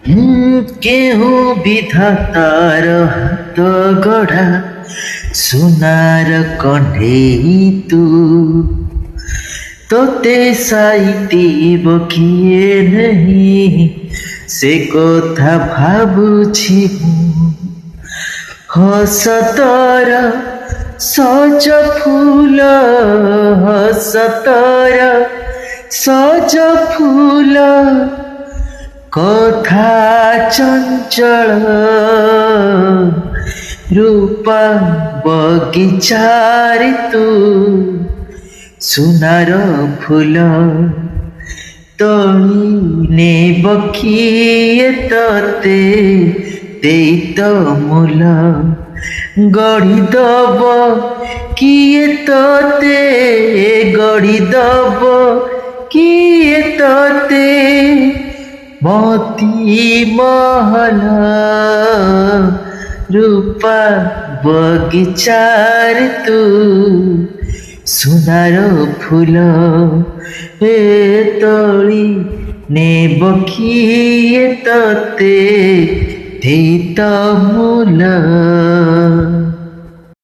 କେଉଁ ବିଧାତାର ହାତ ଗଢ଼ା ସୁନାର କଣ୍ଢେଇ ତୁ, ତୋତେ ସାଇତିବ କିଏ ନାହିଁ ସେ କଥା ଭାବୁଛି ମୁଁ। ହସ ତୋର ସଜ ଫୁଲ, ହସ ତୋର ସଜ ଫୁଲ, কথা চঞ্চল রূপা বগিচারে তু সোনার ফুল তোଳି নেব কিଏ ତତେ ଦେଇ ତ ମୂଲ ଗଢ଼ିଦବ କିଏ ତତେ ଗଢ଼ିଦବ କିଏ ତତେ मोती महल रूपा बगीचार तू सोनार फूल ए तोଳି नेब किए तते देई त ମୂଲ।